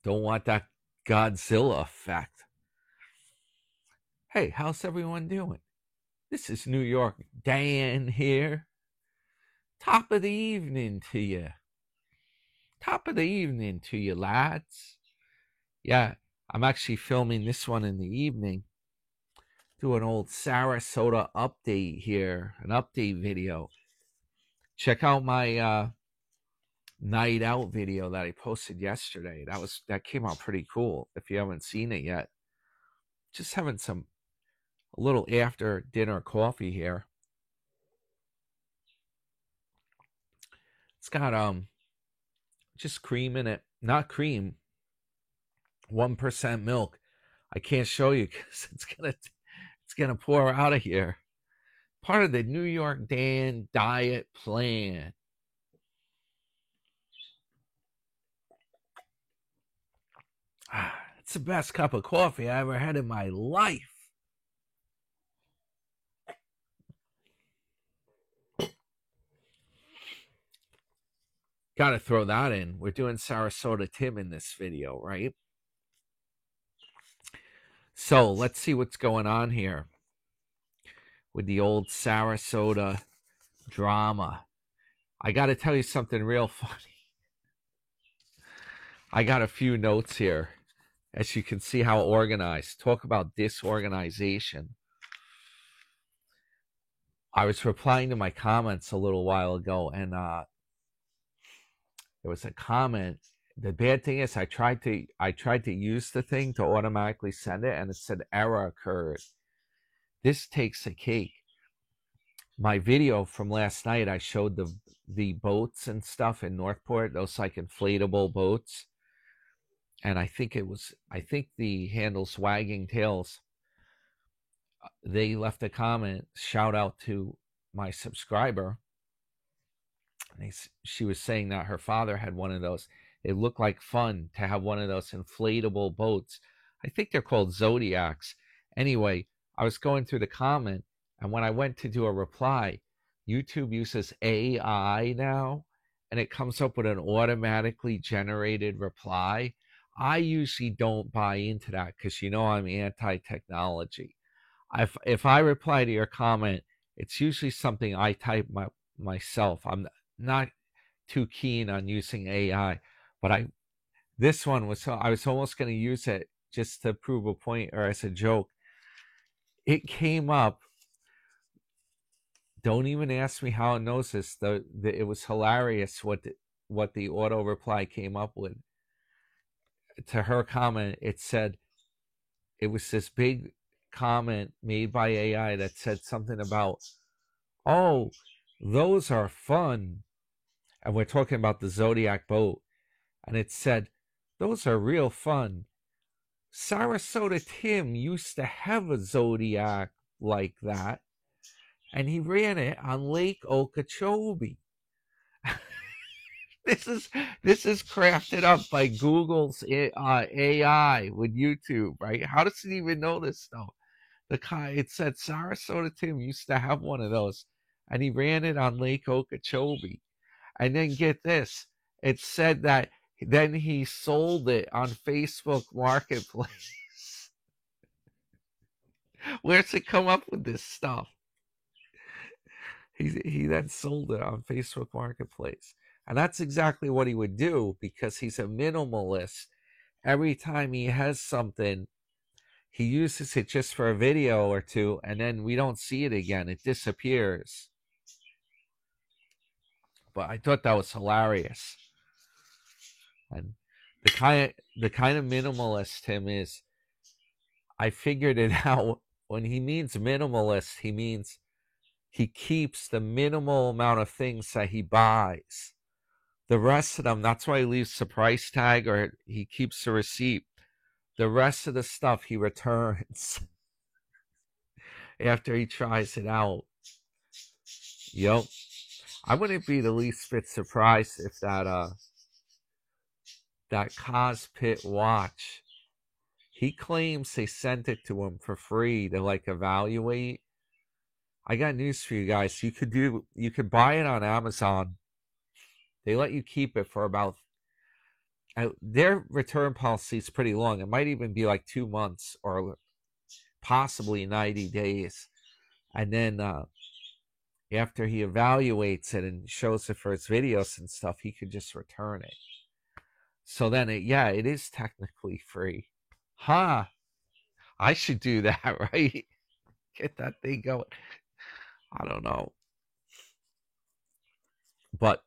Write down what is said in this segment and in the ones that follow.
Don't want that Godzilla effect. Hey, how's everyone doing? This is New York Dan here. Top of the evening to you. Top of the evening to you, lads. Yeah, I'm actually filming this one in the evening. Do an old Sarasota update here, an update video. Check out my night out video that I posted yesterday. That came out pretty cool. If you haven't seen it yet, just having a little after dinner coffee here. It's got just cream in it, not cream, 1% milk. I can't show you because it's gonna pour out of here. Part of the New York Dan diet plan. It's the best cup of coffee I ever had in my life. Gotta throw that in. We're doing Sarasota Tim in this video, right? So let's see what's going on here with the old Sarasota drama. I gotta tell you something real funny. I got a few notes here. As you can see how organized. Talk about disorganization. I was replying to my comments a little while ago, and there was a comment. The bad thing is I tried to use the thing to automatically send it, and it said error occurred. This takes a cake. My video from last night, I showed the boats and stuff in Northport, those like inflatable boats. And I think the handles Wagging Tails, they left a comment, shout out to my subscriber. She was saying that her father had one of those. It looked like fun to have one of those inflatable boats. I think they're called Zodiacs. Anyway, I was going through the comment, and when I went to do a reply, YouTube uses AI now, and it comes up with an automatically generated reply. I usually don't buy into that because I'm anti-technology. If I reply to your comment, it's usually something I type myself. I'm not too keen on using AI, but this one was I was almost going to use it just to prove a point or as a joke. It came up. Don't even ask me how it knows this. It was hilarious what the auto reply came up with. To her comment, it said, it was this big comment made by AI that said something about, oh, those are fun. And we're talking about the Zodiac boat. And it said, those are real fun. Sarasota Tim used to have a Zodiac like that, and he ran it on Lake Okeechobee. This is crafted up by Google's AI with YouTube, right? How does it even know this stuff? It said Sarasota Tim used to have one of those, and he ran it on Lake Okeechobee. And then get this, it said that then he sold it on Facebook Marketplace. Where's it come up with this stuff? He then sold it on Facebook Marketplace. And that's exactly what he would do because he's a minimalist. Every time he has something, he uses it just for a video or two, and then we don't see it again. It disappears. But I thought that was hilarious. And the kind of minimalist him is, I figured it out. When he means minimalist, he means he keeps the minimal amount of things that he buys. The rest of them, that's why he leaves the price tag or he keeps the receipt. The rest of the stuff he returns after he tries it out. Yep. I wouldn't be the least bit surprised if that Cospit watch, he claims they sent it to him for free to like evaluate. I got news for you guys. You could buy it on Amazon. They let you keep it for about their return policy is pretty long. It might even be like 2 months or possibly 90 days. And then after he evaluates it and shows it for his videos and stuff, he could just return it. So then, it is technically free. Huh? I should do that, right? Get that thing going. I don't know. But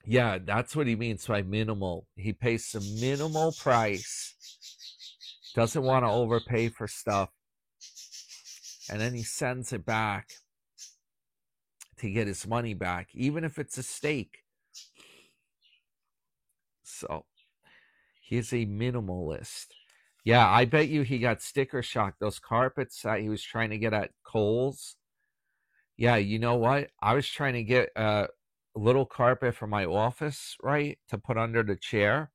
yeah, that's what he means by minimal. He pays some minimal price. Doesn't want to overpay for stuff. And then he sends it back to get his money back, even if it's a steak. So he's a minimalist. Yeah, I bet you he got sticker shock. Those carpets that he was trying to get at Kohl's. Yeah, you know what? I was trying to get a little carpet for my office, right, to put under the chair.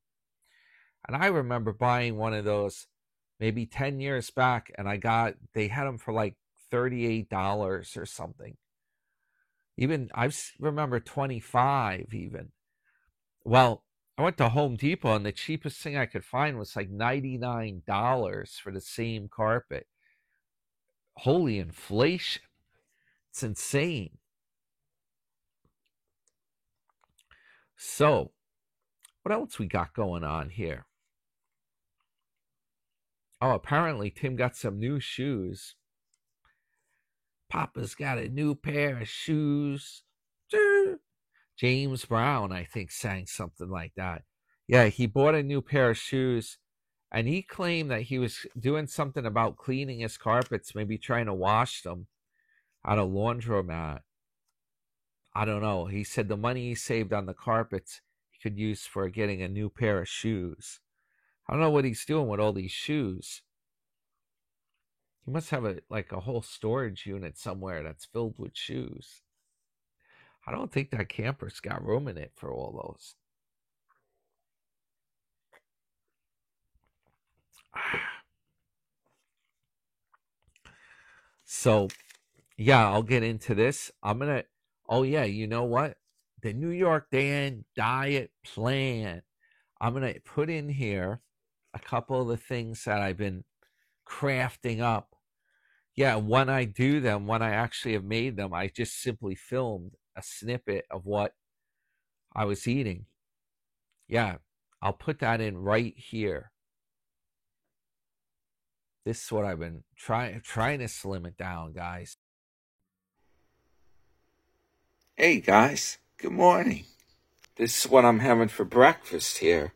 And I remember buying one of those maybe 10 years back, and they had them for like $38 or something. Even I remember 25 even. Well, I went to Home Depot, and the cheapest thing I could find was like $99 for the same carpet. Holy inflation. It's insane. So, what else we got going on here? Oh, apparently Tim got some new shoes. Papa's got a new pair of shoes. James Brown, I think, sang something like that. Yeah, he bought a new pair of shoes, and he claimed that he was doing something about cleaning his carpets, maybe trying to wash them at a laundromat. I don't know. He said the money he saved on the carpets he could use for getting a new pair of shoes. I don't know what he's doing with all these shoes. He must have a whole storage unit somewhere that's filled with shoes. I don't think that camper's got room in it for all those. So, yeah, I'll get into this. Oh yeah, you know what? The New York Dan diet plan. I'm going to put in here a couple of the things that I've been crafting up. Yeah, when I do them, when I actually have made them, I just simply filmed a snippet of what I was eating. Yeah, I'll put that in right here. This is what I've been trying to slim it down, guys. Hey, guys. Good morning. This is what I'm having for breakfast here.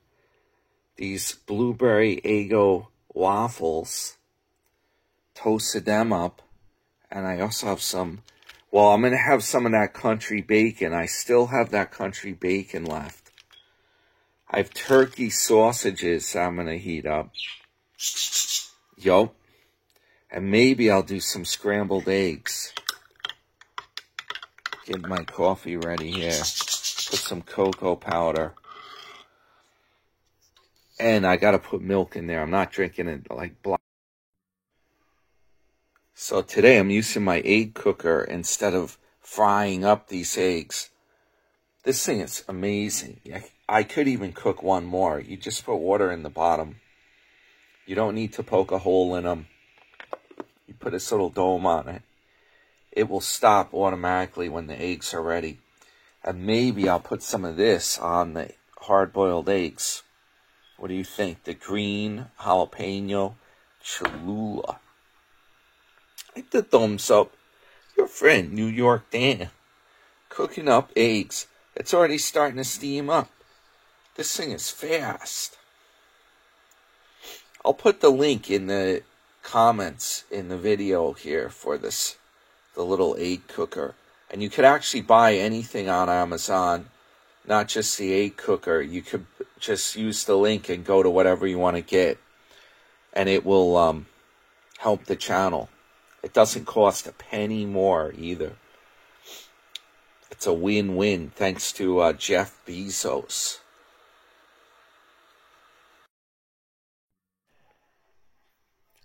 These blueberry Eggo waffles. Toasted them up. And I also have I'm going to have some of that country bacon. I still have that country bacon left. I have turkey sausages I'm going to heat up. Yup. And maybe I'll do some scrambled eggs. Get my coffee ready here. Put some cocoa powder. And I got to put milk in there. I'm not drinking it like black. So today I'm using my egg cooker instead of frying up these eggs. This thing is amazing. I could even cook one more. You just put water in the bottom. You don't need to poke a hole in them. You put this little dome on it. It will stop automatically when the eggs are ready. And maybe I'll put some of this on the hard-boiled eggs. What do you think? The green jalapeno Cholula. Hit the thumbs up. Your friend, New York Dan. Cooking up eggs. It's already starting to steam up. This thing is fast. I'll put the link in the comments in the video here for the little egg cooker. And you could actually buy anything on Amazon, not just the egg cooker. You could just use the link and go to whatever you want to get. And it will help the channel. It doesn't cost a penny more either. It's a win-win thanks to Jeff Bezos.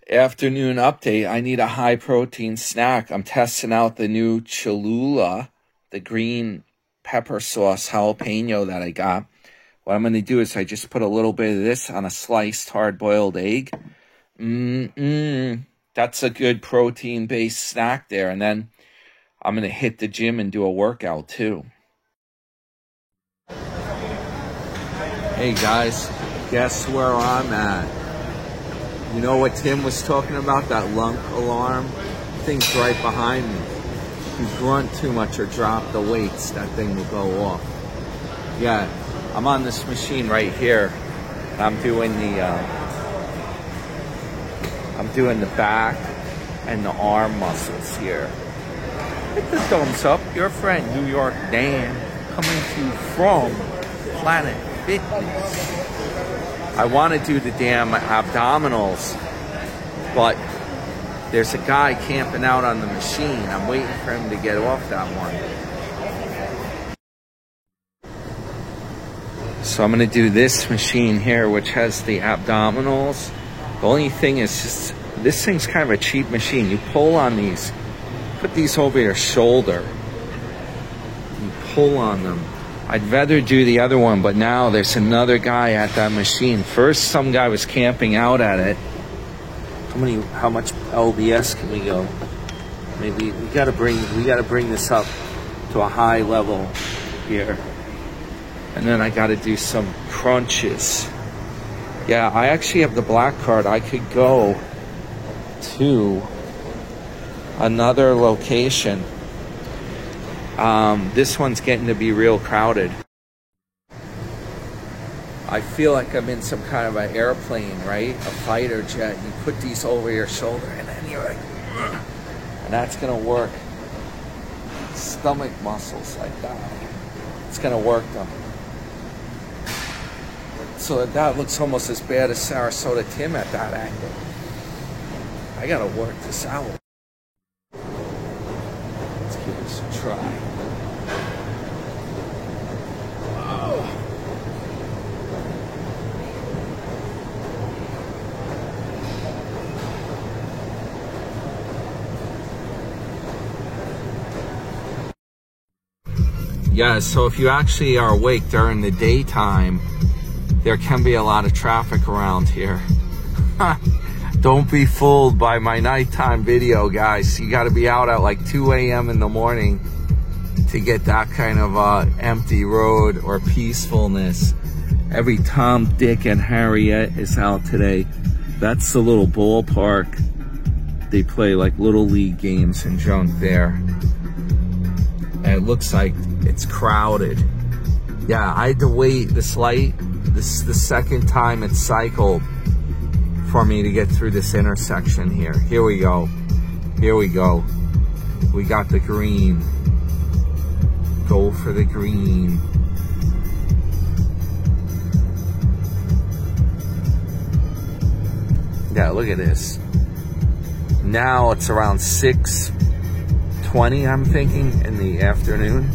Afternoon update. I need a high-protein snack. I'm testing out the new Cholula, the green pepper sauce jalapeno that I got. what I'm going to do is I just put a little bit of this on a sliced hard-boiled egg. That's a good protein-based snack there. And then I'm going to hit the gym and do a workout too. Hey guys, guess where I'm at? You know what Tim was talking about, that lunk alarm? Thing's right behind me. If you grunt too much or drop the weights, that thing will go off. Yeah, I'm on this machine right here. And I'm doing the back and the arm muscles here. Hit the thumbs up. Your friend, New York Dan, coming to you from Planet Fitness. I want to do the damn abdominals, but there's a guy camping out on the machine. I'm waiting for him to get off that one. So I'm going to do this machine here, which has the abdominals. The only thing is just, this thing's kind of a cheap machine. You pull on these, put these over your shoulder. You pull on them. I'd rather do the other one, but now there's another guy at that machine. First, some guy was camping out at it. How much LBS can we go? Maybe we gotta bring this up to a high level here. And then I gotta do some crunches. Yeah, I actually have the black card. I could go to another location. This one's getting to be real crowded. I feel like I'm in some kind of an airplane, right? A fighter jet. You put these over your shoulder and then you're like, ugh. And that's gonna work stomach muscles like that. It's gonna work them. So that looks almost as bad as Sarasota Tim at that angle. I gotta work this out. Let's give this a try. Yeah, so if you actually are awake during the daytime, there can be a lot of traffic around here. Don't be fooled by my nighttime video, guys. You got to be out at like 2 a.m. in the morning to get that kind of empty road or peacefulness. Every Tom, Dick, and Harriet is out today. That's the little ballpark. They play like little league games and junk there. And it looks like it's crowded. Yeah, I had to wait this light. This is the second time it's cycled for me to get through this intersection here. Here we go. Here we go. We got the green. Go for the green. Yeah, look at this. Now it's around 6:20, I'm thinking, in the afternoon.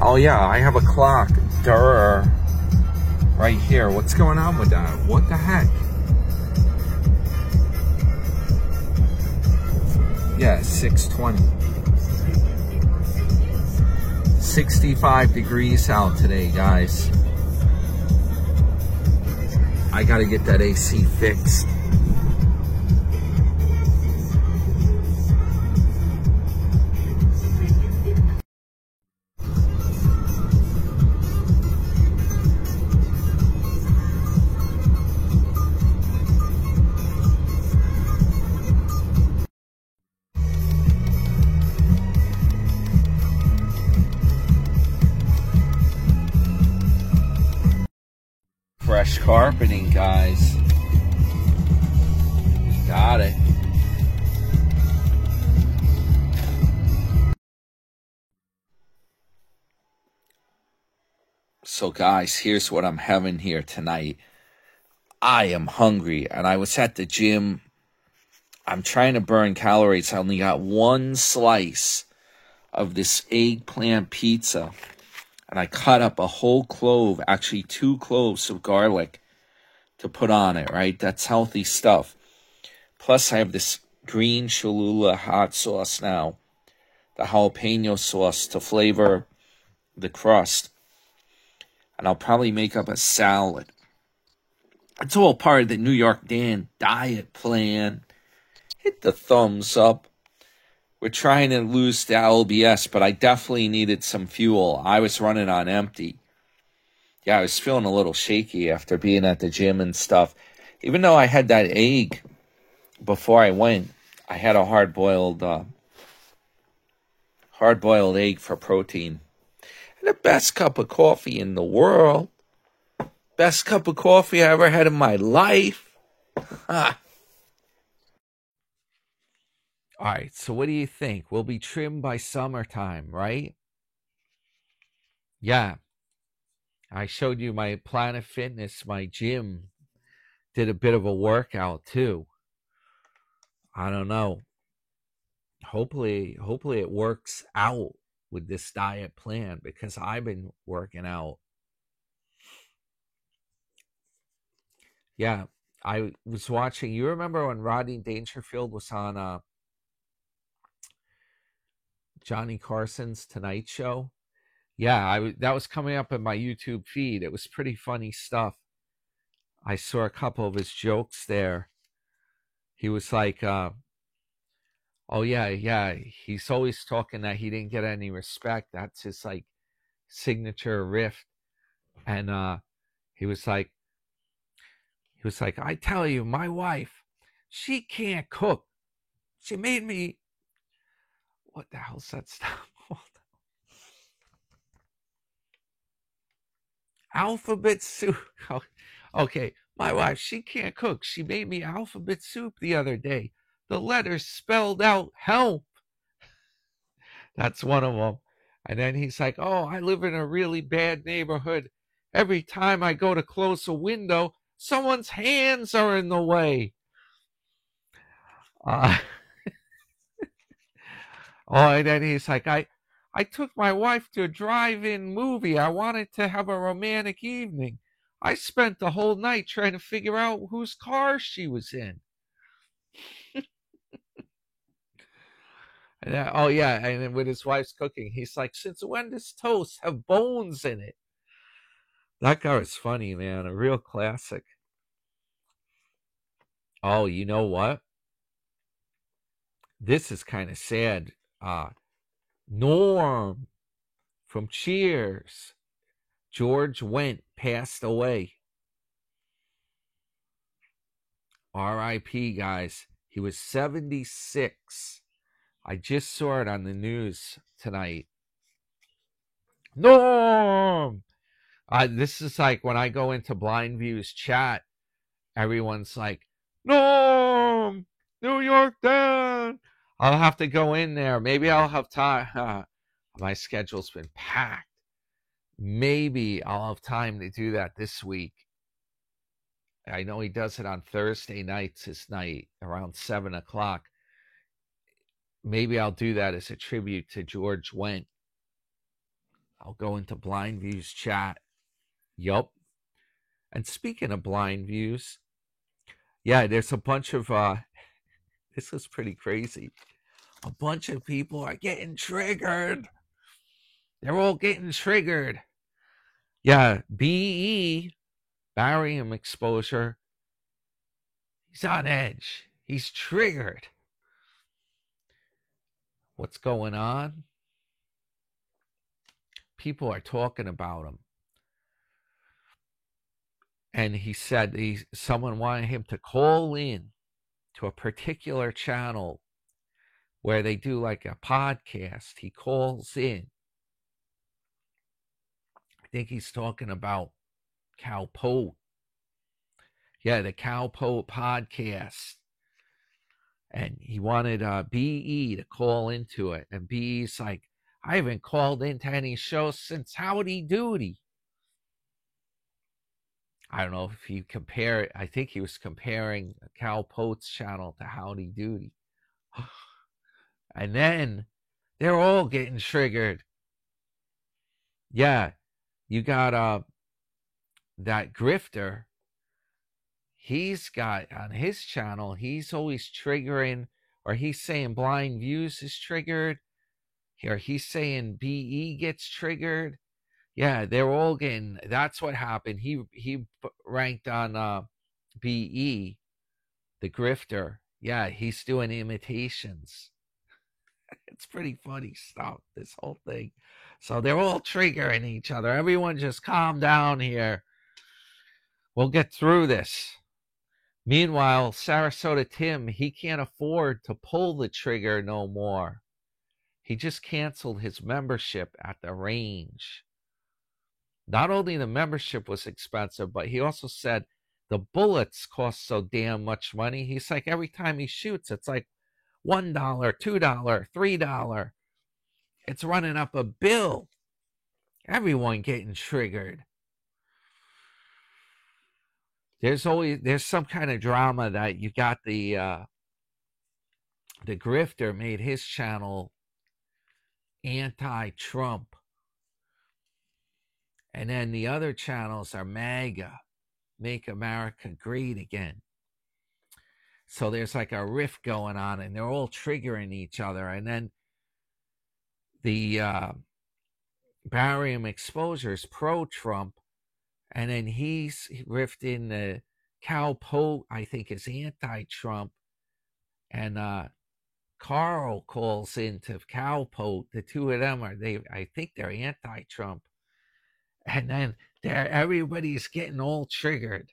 Oh yeah, I have a clock. Durr. Right here. What's going on with that? What the heck? Yeah, 6:20. 65 degrees out today, guys. I gotta get that AC fixed. Fresh carpeting, guys. Got it. So guys, here's what I'm having here tonight. I am hungry and I was at the gym. I'm trying to burn calories. I only got one slice of this eggplant pizza. And I cut up a whole clove, actually 2 cloves of garlic to put on it, right? That's healthy stuff. Plus, I have this green Cholula hot sauce now, the jalapeno sauce to flavor the crust. and I'll probably make up a salad. It's all part of the New York Dan diet plan. Hit the thumbs up. We're trying to lose the LBS, but I definitely needed some fuel. I was running on empty. Yeah, I was feeling a little shaky after being at the gym and stuff. Even though I had that egg before I went, I had a hard-boiled egg for protein. And the best cup of coffee in the world. Best cup of coffee I ever had in my life. Ha. All right, so what do you think? We'll be trimmed by summertime, right? Yeah. I showed you my Planet Fitness, my gym. Did a bit of a workout too. I don't know. Hopefully it works out with this diet plan because I've been working out. Yeah, I was watching. You remember when Rodney Dangerfield was on Johnny Carson's Tonight Show? Yeah, that was coming up in my YouTube feed. It was pretty funny stuff. I saw a couple of his jokes there. He was like, oh yeah, he's always talking that he didn't get any respect. That's his like signature riff. And he was like, I tell you, my wife, she can't cook. She made me, what the hell's that stuff? Alphabet soup. Okay, my wife, she can't cook. She made me alphabet soup the other day. The letters spelled out help. That's one of them. And then he's like, oh, I live in a really bad neighborhood. Every time I go to close a window, someone's hands are in the way. Oh, and then he's like, I took my wife to a drive-in movie. I wanted to have a romantic evening. I spent the whole night trying to figure out whose car she was in. Oh, yeah, and then with his wife's cooking, he's like, since when does toast have bones in it? That guy was funny, man. A real classic. Oh, you know what? This is kind of sad. Norm from Cheers. George Wendt passed away. R.I.P., guys. He was 76. I just saw it on the news tonight. Norm! This is like when I go into Blind View's chat, everyone's like, Norm! New York Dan! I'll have to go in there. Maybe I'll have time. My schedule's been packed. Maybe I'll have time to do that this week. I know he does it on Thursday nights, his night, around 7 o'clock. Maybe I'll do that as a tribute to George Wendt. I'll go into Blind View's chat. Yup. And speaking of Blind Views, yeah, there's a bunch of, this is pretty crazy. A bunch of people are getting triggered. They're all getting triggered. Yeah, BE, barium exposure. He's on edge. He's triggered. What's going on? People are talking about him. And he said someone wanted him to call in to a particular channel where they do like a podcast. He calls in. I think he's talking about Cal Pope. Yeah, the Cal Pope podcast. And he wanted BE to call into it. And BE's like, I haven't called into any shows since Howdy Doody. I don't know if you compare it. I think he was comparing Cal Pope's channel to Howdy Doody. And then they're all getting triggered. Yeah, you got that grifter. He's got on his channel, he's always triggering, or he's saying Blind Views is triggered, or he's saying BE gets triggered. Yeah, they're all getting. That's what happened. He ranked on BE, the grifter. Yeah, he's doing imitations. It's pretty funny stuff, this whole thing. So they're all triggering each other. Everyone just calm down here. We'll get through this. Meanwhile, Sarasota Tim, he can't afford to pull the trigger no more. He just canceled his membership at the range. Not only the membership was expensive, but he also said the bullets cost so damn much money. He's like, every time he shoots, it's like $1, $2, $3. It's running up a bill. Everyone getting triggered. There's some kind of drama that you got the grifter made his channel anti-Trump. And then the other channels are MAGA, Make America Great Again. So there's like a rift going on, and they're all triggering each other. And then the barium exposure is pro-Trump, and then he's rifting the Cal Pote, I think, is anti-Trump. And Carl calls into Cal Pote. The two of them I think they're anti-Trump. And then everybody's getting all triggered,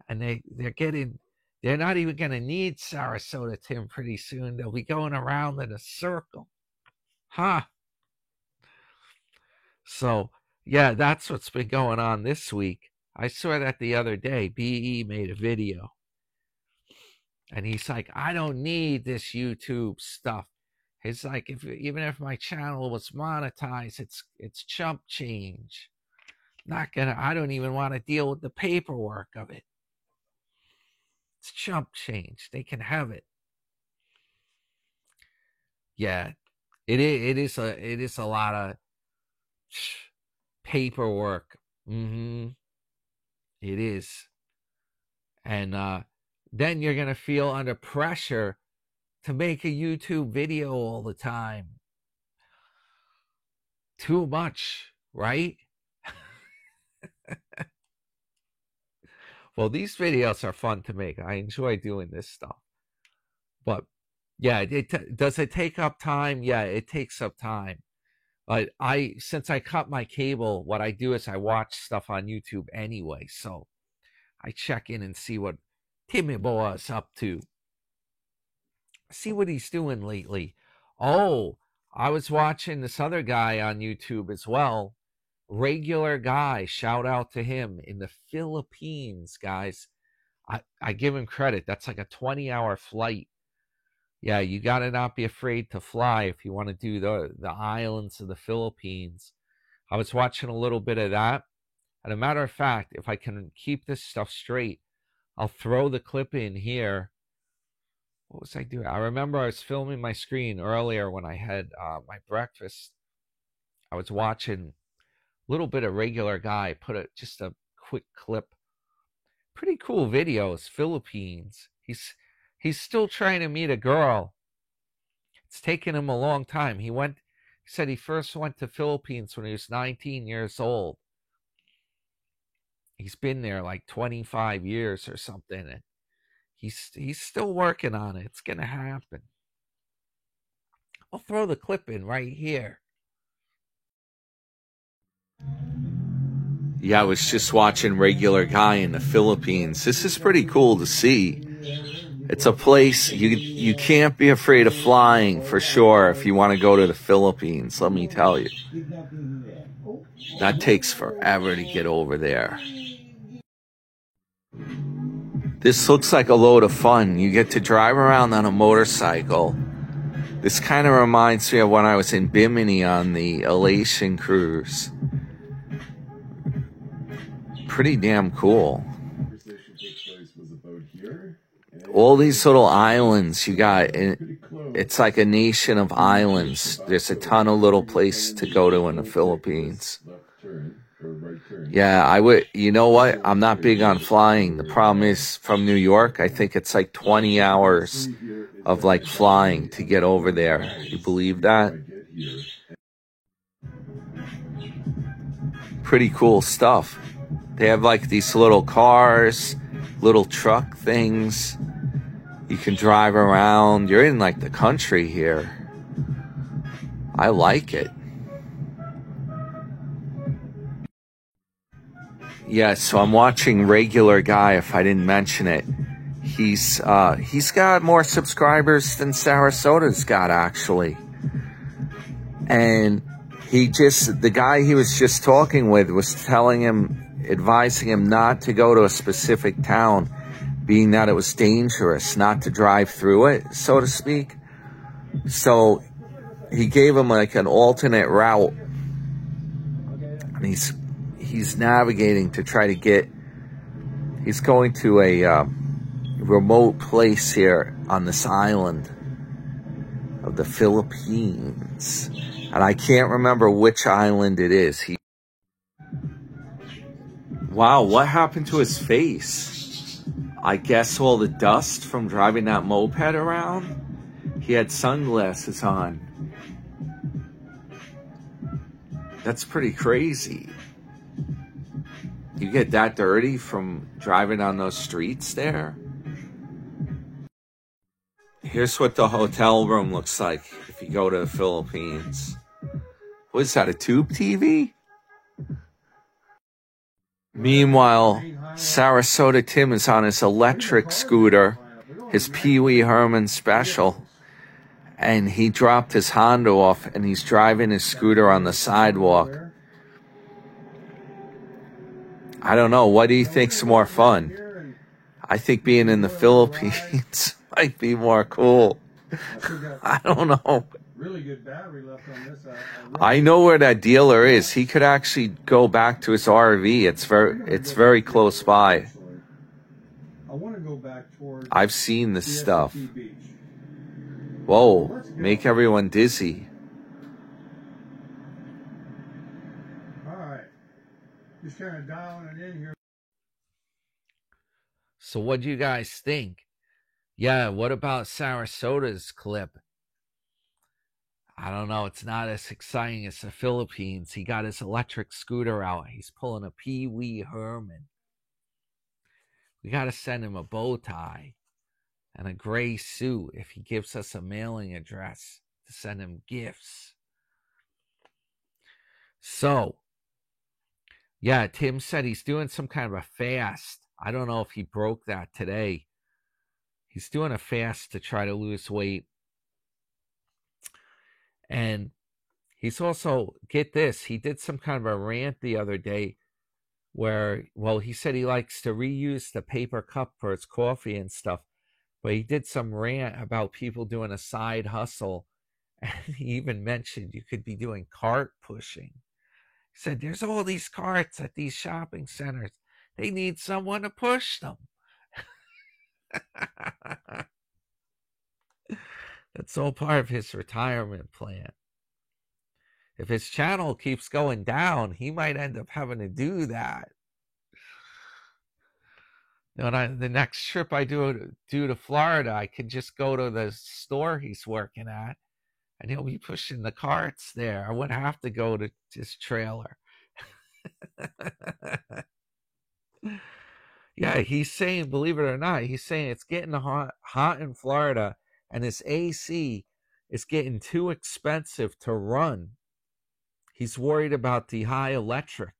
and they're not even going to need Sarasota Tim pretty soon. They'll be going around in a circle. Huh? So, yeah, that's what's been going on this week. I saw that the other day. BE made a video. And he's like, I don't need this YouTube stuff. It's like, even if my channel was monetized, it's chump change. I don't even want to deal with the paperwork of it. It's chump change. They can have it. Yeah, it is a lot of paperwork. It is. And then you're going to feel under pressure to make a YouTube video all the time. Too much, right? Well, these videos are fun to make. I enjoy doing this stuff. But yeah, does it take up time? Yeah, it takes up time. But since I cut my cable, what I do is I watch stuff on YouTube anyway. So I check in and see what Timmy Boy is up to. See what he's doing lately. Oh, I was watching this other guy on YouTube as well. Regular Guy, shout out to him, in the Philippines, guys. I give him credit. That's like a 20-hour flight. Yeah, you gotta not be afraid to fly if you want to do the islands of the Philippines. I was watching a little bit of that. And a matter of fact, if I can keep this stuff straight, I'll throw the clip in here. What was I doing? I remember I was filming my screen earlier when I had my breakfast. I was watching little bit of Regular Guy, just a quick clip. Pretty cool videos. Philippines. He's still trying to meet a girl. It's taken him a long time. He said he first went to Philippines when he was 19 years old. He's been there like 25 years or something, and he's still working on it. It's gonna happen. I'll throw the clip in right here. Yeah, I was just watching Regular Guy in the Philippines. This is pretty cool to see. It's a place you can't be afraid of flying for sure if you want to go to the Philippines, let me tell you. That takes forever to get over there. This looks like a load of fun. You get to drive around on a motorcycle. This kind of reminds me of when I was in Bimini on the Elation cruise. Pretty damn cool. All these little islands you got, it's like a nation of islands. There's a ton of little places to go to in the Philippines. Yeah, you know what? I'm not big on flying. The problem is, from New York, I think it's like 20 hours of like flying to get over there. You believe that? Pretty cool stuff. They have like these little cars, little truck things. You can drive around. You're in like the country here. I like it. Yeah, so I'm watching Regular Guy, if I didn't mention it. He's got more subscribers than Sarasota's got, actually. And the guy he was just talking with was advising him not to go to a specific town, being that it was dangerous, not to drive through it, so to speak. So he gave him like an alternate route. And he's navigating to try to he's going to a remote place here on this island of the Philippines. And I can't remember which island it is. Wow, what happened to his face? I guess all the dust from driving that moped around? He had sunglasses on. That's pretty crazy. You get that dirty from driving on those streets there? Here's what the hotel room looks like if you go to the Philippines. What is that, a tube TV? Meanwhile, Sarasota Tim is on his electric scooter, his Pee Wee Herman special, and he dropped his Honda off and he's driving his scooter on the sidewalk. I don't know, what do you think's more fun? I think being in the Philippines might be more cool. I don't know. Really good battery left on this. I know where that dealer is. He could actually go back to his RV. It's very close by. I want to go back towards I've seen this stuff. Whoa, make everyone dizzy. All right. Just kind of dialing it in here. So what do you guys think? Yeah, what about Sarasota's clip? I don't know. It's not as exciting as the Philippines. He got his electric scooter out. He's pulling a Pee Wee Herman. We got to send him a bow tie and a gray suit if he gives us a mailing address to send him gifts. So, yeah, Tim said he's doing some kind of a fast. I don't know if he broke that today. He's doing a fast to try to lose weight. And he's also, get this, he did some kind of a rant the other day where, well, he said he likes to reuse the paper cup for his coffee and stuff. But he did some rant about people doing a side hustle. And he even mentioned you could be doing cart pushing. He said, there's all these carts at these shopping centers. They need someone to push them. That's all part of his retirement plan. If his channel keeps going down, he might end up having to do that. When the next trip I do to Florida, I can just go to the store he's working at, and he'll be pushing the carts there. I wouldn't have to go to his trailer. Yeah, he's saying, believe it or not, he's saying it's getting hot in Florida, and his AC is getting too expensive to run. He's worried about the high electric.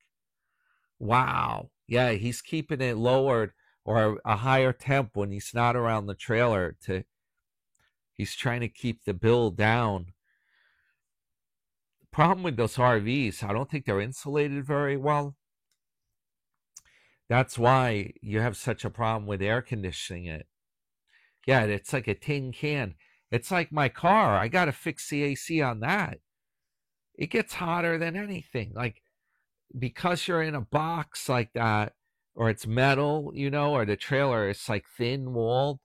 Wow. Yeah, he's keeping it lowered or a higher temp when he's not around the trailer. He's trying to keep the bill down. The problem with those RVs, I don't think they're insulated very well. That's why you have such a problem with air conditioning it. Yeah, it's like a tin can. It's like my car. I got to fix the AC on that. It gets hotter than anything. Like, because you're in a box like that, or it's metal, or the trailer is like thin walled,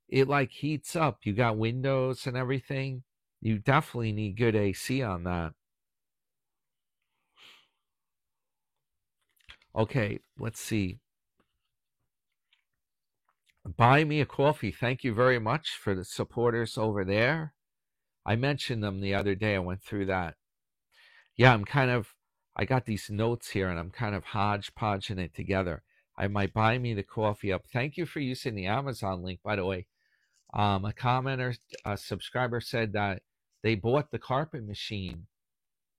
it like heats up. You got windows and everything. You definitely need good AC on that. Okay, let's see. Buy Me a Coffee. Thank you very much for the supporters over there. I mentioned them the other day. I went through that. Yeah, I got these notes here and I'm kind of hodgepodging it together. I might buy me the coffee up. Thank you for using the Amazon link, by the way. A commenter, a subscriber said that they bought the carpet machine.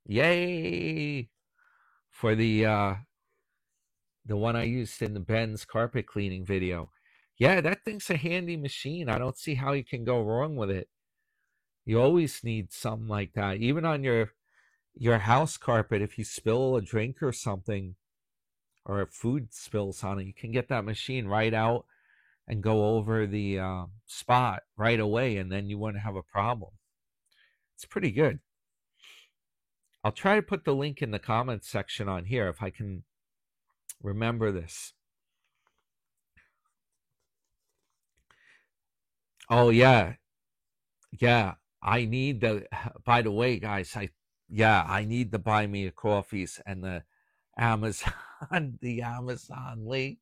Yay! For the one I used in the Ben's carpet cleaning video. Yeah, that thing's a handy machine. I don't see how you can go wrong with it. You always need something like that. Even on your house carpet, if you spill a drink or something, or if food spills on it, you can get that machine right out and go over the spot right away, and then you wouldn't have a problem. It's pretty good. I'll try to put the link in the comments section on here if I can remember this. Oh yeah, I need the. By the way, guys, I need the buy me a coffees and the Amazon the Amazon link.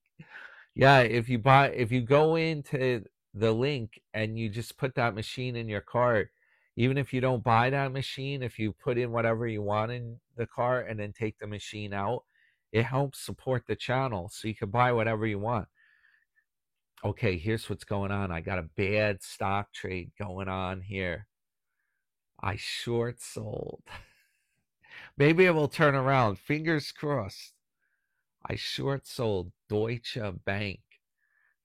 Yeah, if you go into the link and you just put that machine in your cart, even if you don't buy that machine, if you put in whatever you want in the cart and then take the machine out, it helps support the channel, so you can buy whatever you want. Okay, here's what's going on. I got a bad stock trade going on here. I short sold. Maybe it will turn around. Fingers crossed. I short sold Deutsche Bank.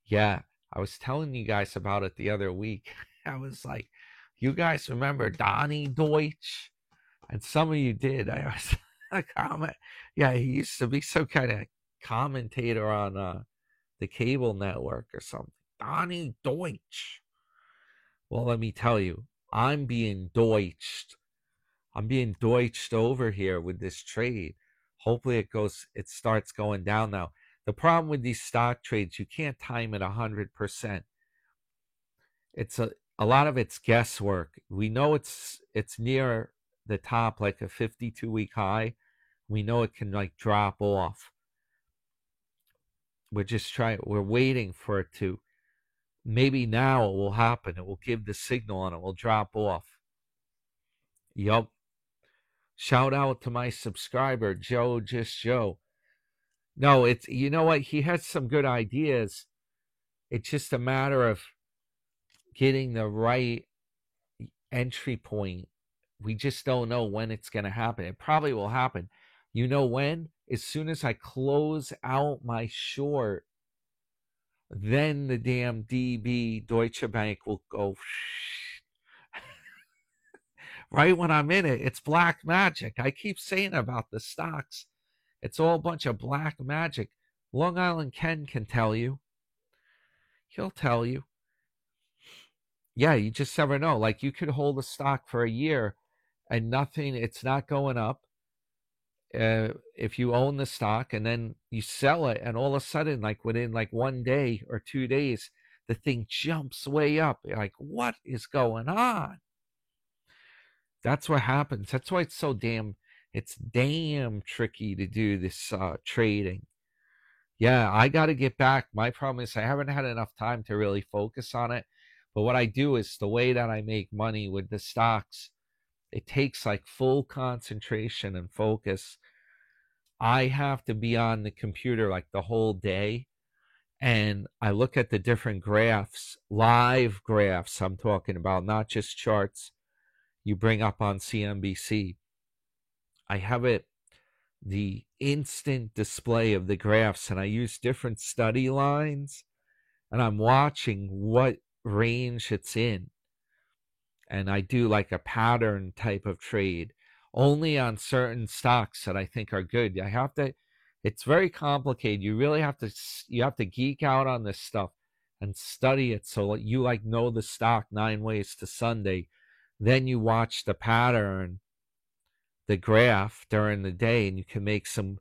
Yeah, I was telling you guys about it the other week. I was like, you guys remember Donnie Deutsch? And some of you did. I was a comment. Yeah, he used to be some kind of commentator on the cable network or something. Donnie Deutsch. Well, let me tell you, I'm being deutshed. I'm being deutshed over here with this trade. Hopefully it starts going down now. The problem with these stock trades, you can't time it 100%. It's a lot of it's guesswork. We know it's near the top, like a 52-week high. We know it can like drop off. We're waiting for it to. Maybe now it will happen. It will give the signal and it will drop off. Yup. Shout out to my subscriber, Joe Just Joe. No, it's, you know what? He has some good ideas. It's just a matter of getting the right entry point. We just don't know when it's going to happen. It probably will happen. You know when? As soon as I close out my short, then the damn DB Deutsche Bank will go. Right when I'm in it, it's black magic. I keep saying about the stocks. It's all a bunch of black magic. Long Island Ken can tell you. He'll tell you. Yeah, you just never know. Like, you could hold a stock for a year and nothing, it's not going up. If you own the stock and then you sell it, and all of a sudden, like within like 1 day or 2 days, the thing jumps way up. You're like, what is going on? That's what happens. That's why it's damn tricky to do this trading. Yeah, I got to get back. My problem is I haven't had enough time to really focus on it. But what I do is the way that I make money with the stocks, it takes like full concentration and focus. I have to be on the computer like the whole day. And I look at the different graphs, live graphs I'm talking about, not just charts you bring up on CNBC. I have the instant display of the graphs, and I use different study lines, and I'm watching what range it's in. And I do like a pattern type of trade only on certain stocks that I think are good. It's very complicated. You really have to geek out on this stuff and study it so you like know the stock 9 ways to Sunday. Then you watch the pattern, the graph during the day, and you can make some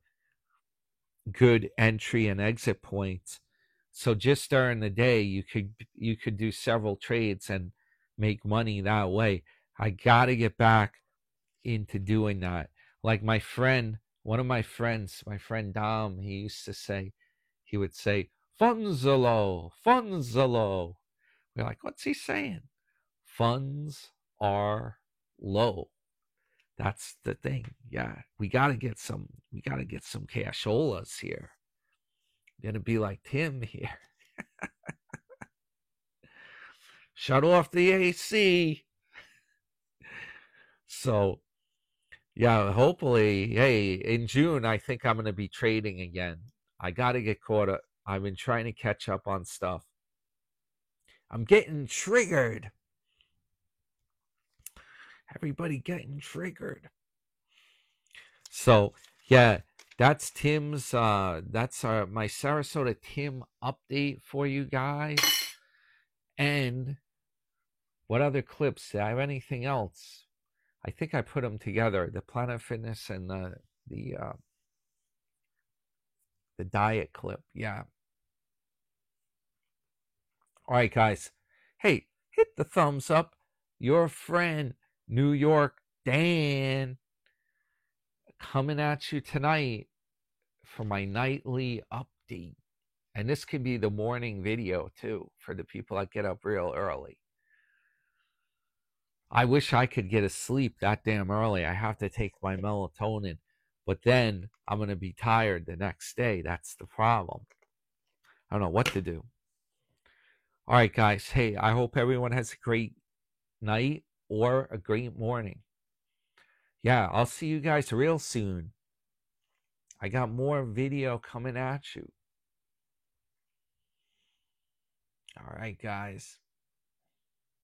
good entry and exit points. So just during the day, you could do several trades and make money that way. I got to get back into doing that. Like one of my friends, my friend Dom, he would say, funds are low, funds are low. We're like, what's he saying? Funds are low. That's the thing. Yeah, we gotta get some casholas here. Gonna be like Tim here. Shut off the AC. So yeah, hopefully, hey, in June I think I'm gonna be trading again. I gotta get caught up. I've been trying to catch up on stuff. I'm getting triggered. Everybody getting triggered. So yeah, that's Tim's that's my Sarasota Tim update for you guys. And what other clips? Do I have anything else? I think I put them together. The Planet Fitness and the diet clip. Yeah. All right, guys. Hey, hit the thumbs up. Your friend New York Dan coming at you tonight for my nightly update. And this can be the morning video too for the people that get up real early. I wish I could get to sleep that damn early. I have to take my melatonin, but then I'm going to be tired the next day. That's the problem. I don't know what to do. All right, guys. Hey, I hope everyone has a great night or a great morning. Yeah, I'll see you guys real soon. I got more video coming at you. All right, guys.